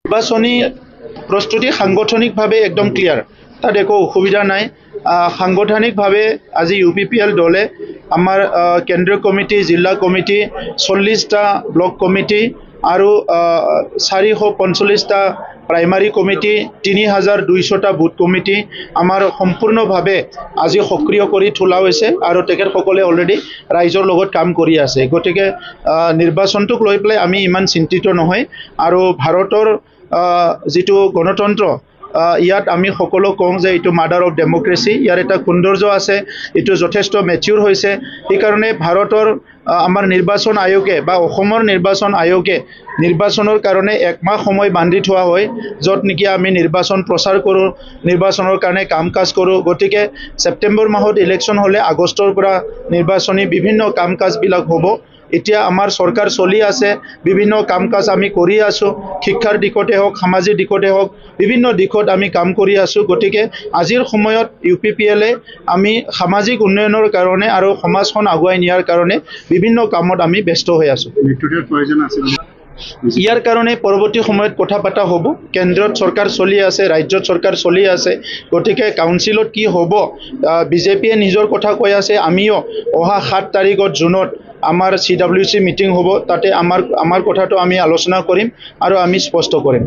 নিৰ্বাচনী প্ৰস্তুতি সাংগঠনিকভাৱে একদম ক্লিয়াৰ, তাত একো অসুবিধা নাই। সাংগঠনিকভাৱে আজি UPPL দলে আমাৰ কেন্দ্ৰীয় কমিটি, জিলা কমিটি, 40টা ব্লক কমিটি আৰু 445টা প্ৰাইমাৰী কমিটি, 3200টা বুথ কমিটি আমাৰ সম্পূৰ্ণভাৱে আজি সক্ৰিয় কৰি তোলা হৈছে আৰু তেখেতসকলে অলৰেডি ৰাইজৰ লগত কাম কৰি আছে। গতিকে নিৰ্বাচনটোক লৈ পেলাই আমি ইমান চিন্তিত নহয় আৰু ভাৰতৰ যিটো গণতন্ত্ৰ ইয়াত আমি সকলো কওঁ যে এইটো মাদাৰ অফ ডেমক্ৰেসি, ইয়াৰ এটা সৌন্দৰ্য আছে, এইটো যথেষ্ট মেচিউৰ হৈছে। সেইকাৰণে ভাৰতৰ আমাৰ নিৰ্বাচন আয়োগে বা অসমৰ নিৰ্বাচন আয়োগে নিৰ্বাচনৰ কাৰণে একমাহ সময় বান্ধি থোৱা হয়, য'ত নেকি আমি নিৰ্বাচন প্ৰচাৰ কৰোঁ, নিৰ্বাচনৰ কাৰণে কাম কাজ কৰোঁ। গতিকে ছেপ্টেম্বৰ মাহত ইলেকশ্যন হ'লে আগষ্টৰ পৰা নিৰ্বাচনী বিভিন্ন কাম কাজবিলাক হ'ব। এতিয়া আমাৰ চৰকাৰ চলি আছে, বিভিন্ন কাম কাজ আমি কৰি আছোঁ, শিক্ষাৰ দিশতে হওক, সামাজিক দিশতে হওক, বিভিন্ন দিশত আমি কাম কৰি আছোঁ। গতিকে আজিৰ সময়ত UPPLে আমি সামাজিক উন্নয়নৰ কাৰণে আৰু সমাজখন আগুৱাই নিয়াৰ কাৰণে বিভিন্ন কামত আমি ব্যস্ত হৈ আছোঁ। ইয়াৰ কাৰণে পৰৱৰ্তী সময়ত কথা পতা হ'ব। কেন্দ্ৰত চৰকাৰ চলি আছে, ৰাজ্যত চৰকাৰ চলি আছে। গতিকে কাউন্সিলত কি হ'ব, BJPয়ে নিজৰ কথা কৈ আছে, আমিও অহা 7 তাৰিখত জুনত আমাৰ CWC মিটিং হ'ব, তাতে আমাৰ কথাটো আমি আলোচনা কৰিম আৰু আমি স্পষ্ট কৰিম।